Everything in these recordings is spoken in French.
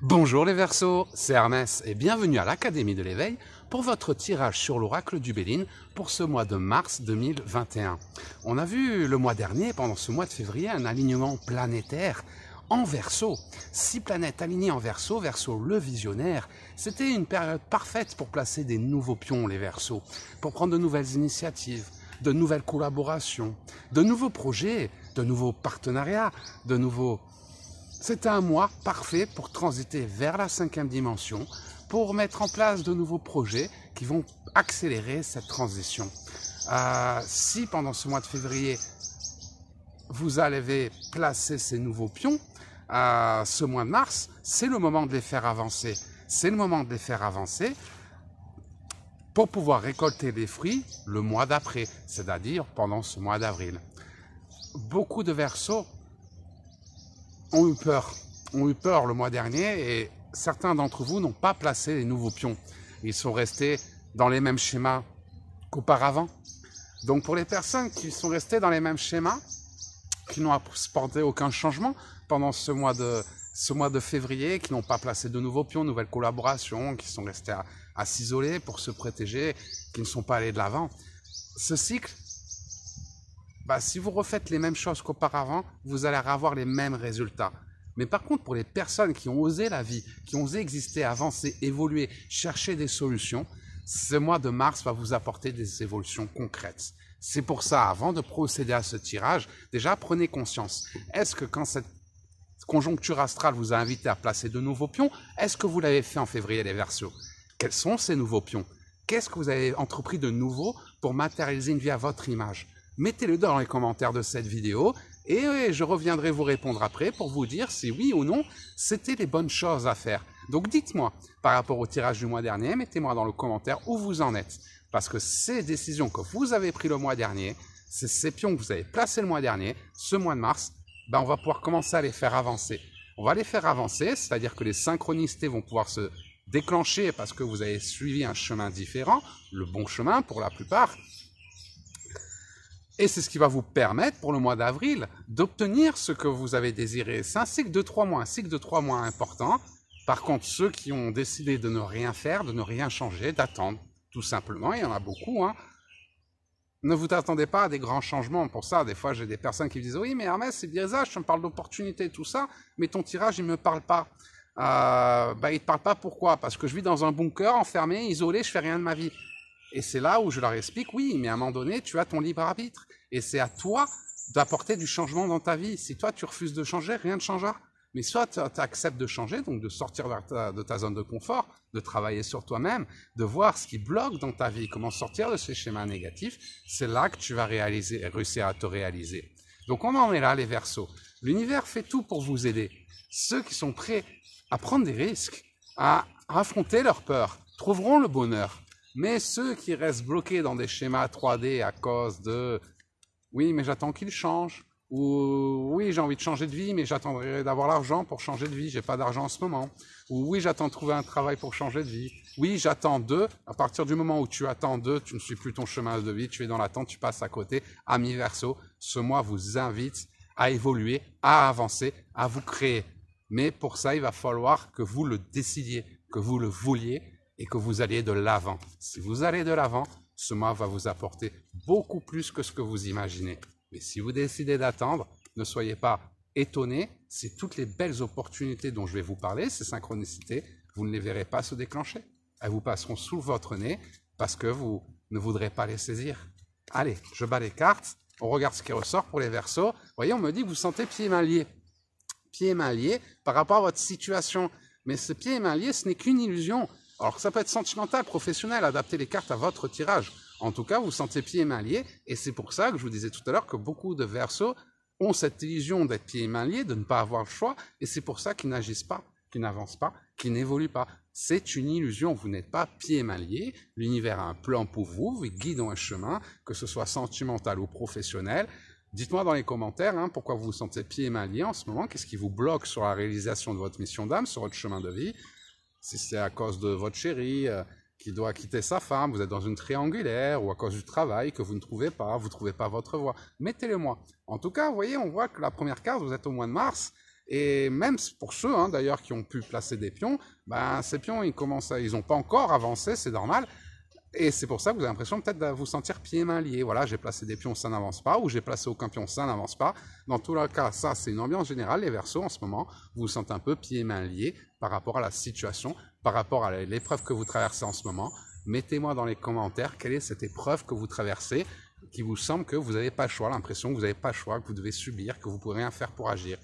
Bonjour les Verseaux, c'est Hermès et bienvenue à l'Académie de l'éveil pour votre tirage sur l'oracle du Béline pour ce mois de mars 2021. On a vu le mois dernier, pendant ce mois de février, un alignement planétaire en Verseau. 6 planètes alignées en Verseau, Verseau le visionnaire. C'était une période parfaite pour placer des nouveaux pions les Verseaux, pour prendre de nouvelles initiatives, de nouvelles collaborations, de nouveaux projets, de nouveaux partenariats, de nouveaux... C'était un mois parfait pour transiter vers la 5e dimension, pour mettre en place de nouveaux projets qui vont accélérer cette transition. Si pendant ce mois de février, vous avez placé ces nouveaux pions, ce mois de mars, c'est le moment de les faire avancer. C'est le moment de les faire avancer pour pouvoir récolter les fruits le mois d'après, c'est-à-dire pendant ce mois d'avril. Beaucoup de Verseaux ont eu peur le mois dernier et certains d'entre vous n'ont pas placé les nouveaux pions. Ils sont restés dans les mêmes schémas qu'auparavant. Donc pour les personnes qui sont restées dans les mêmes schémas, qui n'ont apporté aucun changement pendant ce mois de février, qui n'ont pas placé de nouveaux pions, nouvelles collaborations, qui sont restés à s'isoler pour se protéger, qui ne sont pas allés de l'avant. Ce cycle, si vous refaites les mêmes choses qu'auparavant, vous allez avoir les mêmes résultats. Mais par contre, pour les personnes qui ont osé la vie, qui ont osé exister, avancer, évoluer, chercher des solutions, ce mois de mars va vous apporter des évolutions concrètes. C'est pour ça, avant de procéder à ce tirage, déjà prenez conscience. Est-ce que quand cette conjoncture astrale vous a invité à placer de nouveaux pions, est-ce que vous l'avez fait en février les Verseaux? Quels sont ces nouveaux pions? Qu'est-ce que vous avez entrepris de nouveau pour matérialiser une vie à votre image? Mettez-le dans les commentaires de cette vidéo et je reviendrai vous répondre après pour vous dire si oui ou non c'était les bonnes choses à faire. Donc dites-moi par rapport au tirage du mois dernier, mettez-moi dans le commentaire où vous en êtes. Parce que ces décisions que vous avez prises le mois dernier, ces pions que vous avez placés le mois dernier, ce mois de mars, on va pouvoir commencer à les faire avancer. On va les faire avancer, c'est-à-dire que les synchronicités vont pouvoir se déclencher parce que vous avez suivi un chemin différent, le bon chemin pour la plupart. Et c'est ce qui va vous permettre, pour le mois d'avril, d'obtenir ce que vous avez désiré. C'est un cycle de 3 mois, un cycle de 3 mois important. Par contre, ceux qui ont décidé de ne rien faire, de ne rien changer, d'attendre, tout simplement, il y en a beaucoup, ne vous attendez pas à des grands changements. Pour ça, des fois, j'ai des personnes qui me disent « Oui, mais Hermès, c'est biaisage, tu me parles d'opportunités, tout ça, mais ton tirage, il ne me parle pas. » Il ne te parle pas pourquoi? Parce que je vis dans un bunker, enfermé, isolé, je fais rien de ma vie. Et c'est là où je leur explique, oui, mais à un moment donné, tu as ton libre arbitre. Et c'est à toi d'apporter du changement dans ta vie. Si toi, tu refuses de changer, rien ne changera. Mais soit tu acceptes de changer, donc de sortir de ta zone de confort, de travailler sur toi-même, de voir ce qui bloque dans ta vie, comment sortir de ces schémas négatifs, c'est là que tu vas réussir à te réaliser. Donc on en est là, les Verseaux. L'univers fait tout pour vous aider. Ceux qui sont prêts à prendre des risques, à affronter leurs peurs, trouveront le bonheur. Mais ceux qui restent bloqués dans des schémas 3D à cause de « oui, mais j'attends qu'il change » ou « oui, j'ai envie de changer de vie, mais j'attendrai d'avoir l'argent pour changer de vie, j'ai pas d'argent en ce moment » ou « oui, j'attends de trouver un travail pour changer de vie » oui, j'attends d'eux. À partir du moment où tu attends d'eux, tu ne suis plus ton chemin de vie, tu es dans l'attente, tu passes à côté. Amis Verseaux, ce mois vous invite à évoluer, à avancer, à vous créer. Mais pour ça, il va falloir que vous le décidiez, que vous le vouliez, et que vous alliez de l'avant. Si vous allez de l'avant, ce mois va vous apporter beaucoup plus que ce que vous imaginez. Mais si vous décidez d'attendre, ne soyez pas étonnés si toutes les belles opportunités dont je vais vous parler, ces synchronicités, vous ne les verrez pas se déclencher. Elles vous passeront sous votre nez parce que vous ne voudrez pas les saisir. Allez, je bats les cartes, on regarde ce qui ressort pour les Verseaux. Vous voyez, on me dit que vous sentez pieds et mains liés. Pieds et mains liés par rapport à votre situation. Mais ce pieds et mains liés, ce n'est qu'une illusion. Alors ça peut être sentimental, professionnel, adapter les cartes à votre tirage. En tout cas, vous sentez pieds et mains liés, et c'est pour ça que je vous disais tout à l'heure que beaucoup de Verseaux ont cette illusion d'être pieds et mains liés, de ne pas avoir le choix, et c'est pour ça qu'ils n'agissent pas, qu'ils n'avancent pas, qu'ils n'évoluent pas. C'est une illusion, vous n'êtes pas pieds et mains liés, l'univers a un plan pour vous, vous guide dans un chemin, que ce soit sentimental ou professionnel. Dites-moi dans les commentaires pourquoi vous vous sentez pieds et mains liés en ce moment, qu'est-ce qui vous bloque sur la réalisation de votre mission d'âme, sur votre chemin de vie. Si c'est à cause de votre chéri qui doit quitter sa femme, vous êtes dans une triangulaire, ou à cause du travail que vous ne trouvez pas, vous ne trouvez pas votre voie, mettez-le moi. En tout cas, vous voyez, on voit que la première carte, vous êtes au mois de mars, Et même pour ceux, hein, d'ailleurs, qui ont pu placer des pions, ben, ces pions, ils n'ont pas encore avancé, c'est normal. Et c'est pour ça que vous avez l'impression peut-être de vous sentir pieds et mains liés. Voilà, j'ai placé des pions, ça n'avance pas, ou j'ai placé aucun pion, ça n'avance pas. Dans tous les cas, ça, c'est une ambiance générale. Les Verseaux, en ce moment, vous vous sentez un peu pieds et mains liés par rapport à la situation, par rapport à l'épreuve que vous traversez en ce moment. Mettez-moi dans les commentaires quelle est cette épreuve que vous traversez, qui vous semble que vous n'avez pas le choix, l'impression que vous n'avez pas le choix, que vous devez subir, que vous ne pouvez rien faire pour agir.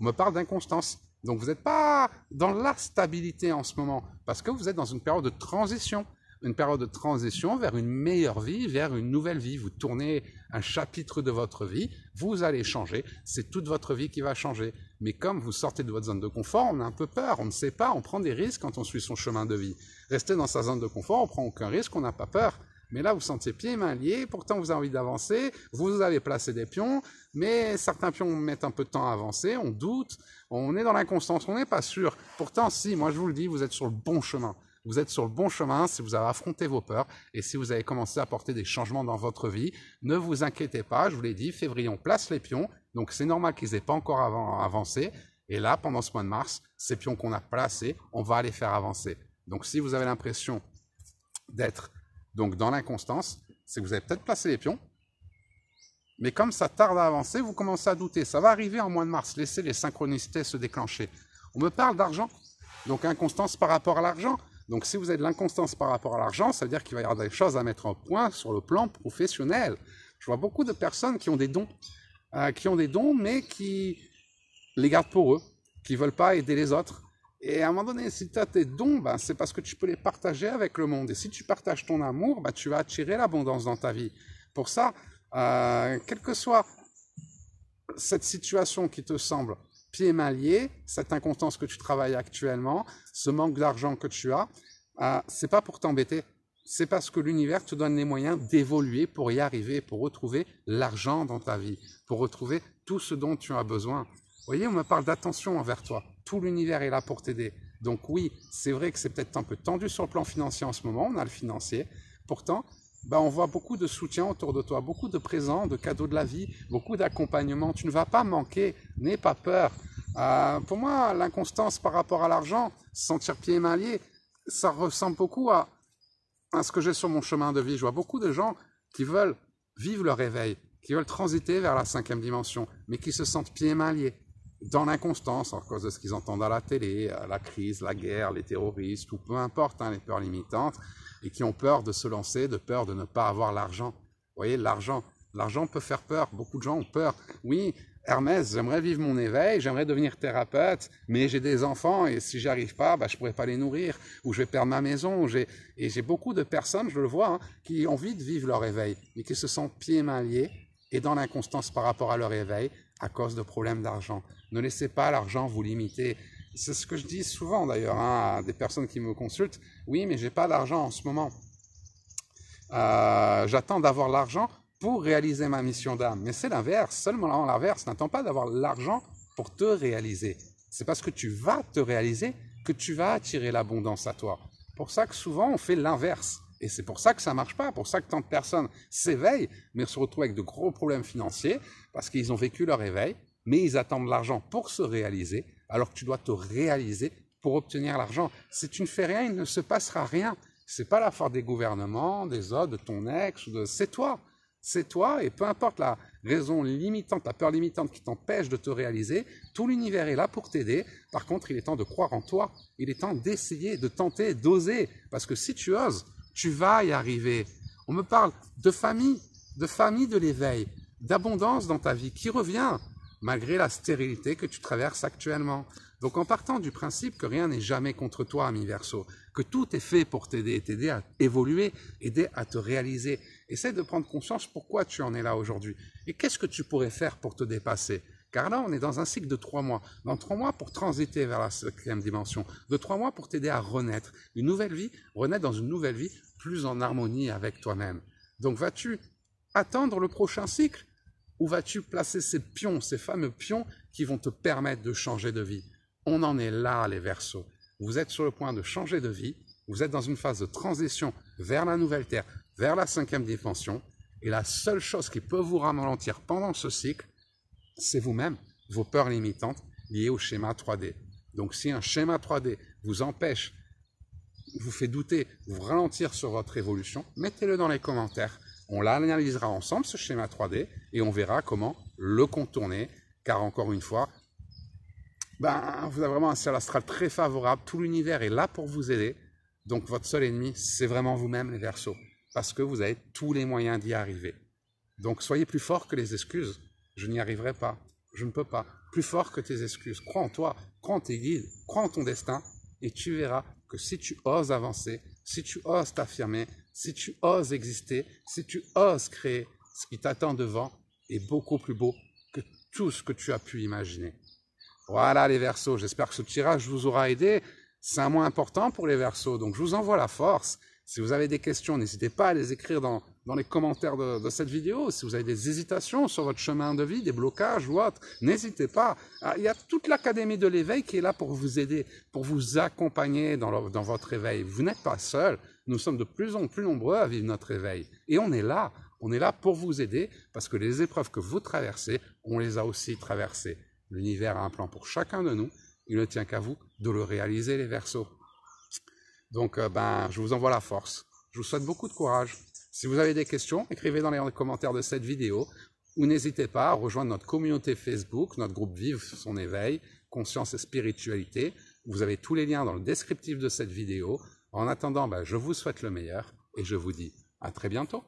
On me parle d'inconstance. Donc vous n'êtes pas dans la stabilité en ce moment, parce que vous êtes dans une période de transition. Une période de transition vers une meilleure vie, vers une nouvelle vie. Vous tournez un chapitre de votre vie, vous allez changer, c'est toute votre vie qui va changer. Mais comme vous sortez de votre zone de confort, on a un peu peur, on ne sait pas, on prend des risques quand on suit son chemin de vie. Rester dans sa zone de confort, on prend aucun risque, on n'a pas peur. Mais là, vous sentiez pieds et mains liés, pourtant vous avez envie d'avancer, vous avez placé des pions, mais certains pions mettent un peu de temps à avancer, on doute, on est dans l'inconstance, on n'est pas sûr. Pourtant, si, moi je vous le dis, vous êtes sur le bon chemin. Vous êtes sur le bon chemin si vous avez affronté vos peurs et si vous avez commencé à apporter des changements dans votre vie. Ne vous inquiétez pas, je vous l'ai dit, février, on place les pions. Donc c'est normal qu'ils n'aient pas encore avancé. Et là, pendant ce mois de mars, ces pions qu'on a placés, on va les faire avancer. Donc si vous avez l'impression d'être donc dans l'inconstance, c'est que vous avez peut-être placé les pions. Mais comme ça tarde à avancer, vous commencez à douter. Ça va arriver en mois de mars. Laissez les synchronicités se déclencher. On me parle d'argent. Donc inconstance par rapport à l'argent. Donc si vous avez de l'inconstance par rapport à l'argent, ça veut dire qu'il va y avoir des choses à mettre en point sur le plan professionnel. Je vois beaucoup de personnes qui ont des dons, mais qui les gardent pour eux, qui ne veulent pas aider les autres. Et à un moment donné, si tu as tes dons, ben, c'est parce que tu peux les partager avec le monde. Et si tu partages ton amour, ben, tu vas attirer l'abondance dans ta vie. Pour ça, quelle que soit cette situation qui te semble pieds et mains liés, cette inconstance que tu travailles actuellement, ce manque d'argent que tu as, c'est pas pour t'embêter, c'est parce que l'univers te donne les moyens d'évoluer pour y arriver, pour retrouver l'argent dans ta vie, pour retrouver tout ce dont tu as besoin. Vous voyez, on me parle d'attention envers toi. Tout l'univers est là pour t'aider. Donc oui, c'est vrai que c'est peut-être un peu tendu sur le plan financier en ce moment, on a le financier. Pourtant, on voit beaucoup de soutien autour de toi, beaucoup de présents, de cadeaux de la vie, beaucoup d'accompagnement. Tu ne vas pas manquer, n'aie pas peur. Pour moi, l'inconstance par rapport à l'argent, se sentir pieds et mains liés, ça ressemble beaucoup à ce que j'ai sur mon chemin de vie. Je vois beaucoup de gens qui veulent vivre leur réveil, qui veulent transiter vers la 5e dimension, mais qui se sentent pieds et mains liés, dans l'inconstance, à cause de ce qu'ils entendent à la télé, la crise, la guerre, les terroristes, ou peu importe, les peurs limitantes, et qui ont peur de se lancer, de peur de ne pas avoir l'argent. Vous voyez, l'argent peut faire peur. Beaucoup de gens ont peur. Oui, Hermès, j'aimerais vivre mon éveil, j'aimerais devenir thérapeute, mais j'ai des enfants et si j'y arrive pas, je pourrais pas les nourrir, ou je vais perdre ma maison. Et j'ai beaucoup de personnes, je le vois, qui ont envie de vivre leur éveil, mais qui se sentent pieds et mains liés et dans l'inconstance par rapport à leur éveil à cause de problèmes d'argent. Ne laissez pas l'argent vous limiter. C'est ce que je dis souvent d'ailleurs à des personnes qui me consultent. Oui, mais j'ai pas d'argent en ce moment. J'attends d'avoir l'argent pour réaliser ma mission d'âme. Mais c'est l'inverse, seulement l'inverse. N'attends pas d'avoir l'argent pour te réaliser. C'est parce que tu vas te réaliser que tu vas attirer l'abondance à toi. Pour ça que souvent on fait l'inverse. Et c'est pour ça que ça ne marche pas, pour ça que tant de personnes s'éveillent, mais se retrouvent avec de gros problèmes financiers, parce qu'ils ont vécu leur éveil, mais ils attendent l'argent pour se réaliser, alors que tu dois te réaliser pour obtenir l'argent. Si tu ne fais rien, il ne se passera rien. Ce n'est pas la faute des gouvernements, des autres, de ton ex, c'est toi. C'est toi, et peu importe la raison limitante, la peur limitante qui t'empêche de te réaliser, tout l'univers est là pour t'aider. Par contre, il est temps de croire en toi. Il est temps d'essayer, de tenter, d'oser. Parce que si tu oses, tu vas y arriver. On me parle de famille de l'éveil, d'abondance dans ta vie qui revient, malgré la stérilité que tu traverses actuellement. Donc en partant du principe que rien n'est jamais contre toi, ami Verseau, que tout est fait pour t'aider à évoluer, aider à te réaliser. Essaie de prendre conscience pourquoi tu en es là aujourd'hui. Et qu'est-ce que tu pourrais faire pour te dépasser? Car là, on est dans un cycle de 3 mois. Dans 3 mois pour transiter vers la 5e dimension. De 3 mois pour t'aider à renaître. Une nouvelle vie, renaître dans une nouvelle vie plus en harmonie avec toi-même. Donc vas-tu attendre le prochain cycle? Ou vas-tu placer ces pions, ces fameux pions qui vont te permettre de changer de vie? On en est là, les Verseaux. Vous êtes sur le point de changer de vie. Vous êtes dans une phase de transition vers la nouvelle Terre, vers la 5e dimension. Et la seule chose qui peut vous ralentir pendant ce cycle, c'est vous-même, vos peurs limitantes, liées au schéma 3D. Donc si un schéma 3D vous empêche, vous fait douter, vous ralentir sur votre évolution, mettez-le dans les commentaires. On l'analysera ensemble, ce schéma 3D, et on verra comment le contourner, car encore une fois, vous avez vraiment un ciel astral très favorable, tout l'univers est là pour vous aider, donc votre seul ennemi, c'est vraiment vous-même, les Verseaux, parce que vous avez tous les moyens d'y arriver. Donc soyez plus fort que les excuses, je n'y arriverai pas, je ne peux pas, plus fort que tes excuses, crois en toi, crois en tes guides, crois en ton destin, et tu verras que si tu oses avancer, si tu oses t'affirmer, si tu oses exister, si tu oses créer, ce qui t'attend devant est beaucoup plus beau que tout ce que tu as pu imaginer. Voilà les Verseaux, j'espère que ce tirage vous aura aidé. C'est un mois important pour les Verseaux, donc je vous envoie la force. Si vous avez des questions, n'hésitez pas à les écrire dans les commentaires de cette vidéo. Si vous avez des hésitations sur votre chemin de vie, des blocages ou autre, n'hésitez pas. Il y a toute l'Académie de l'éveil qui est là pour vous aider, pour vous accompagner dans votre éveil. Vous n'êtes pas seul. Nous sommes de plus en plus nombreux à vivre notre éveil. Et on est là. On est là pour vous aider parce que les épreuves que vous traversez, on les a aussi traversées. L'univers a un plan pour chacun de nous. Il ne tient qu'à vous de le réaliser, les Verseaux. Donc, je vous envoie la force. Je vous souhaite beaucoup de courage. Si vous avez des questions, écrivez dans les commentaires de cette vidéo ou n'hésitez pas à rejoindre notre communauté Facebook, notre groupe Vive son éveil, conscience et spiritualité. Vous avez tous les liens dans le descriptif de cette vidéo. En attendant, je vous souhaite le meilleur et je vous dis à très bientôt.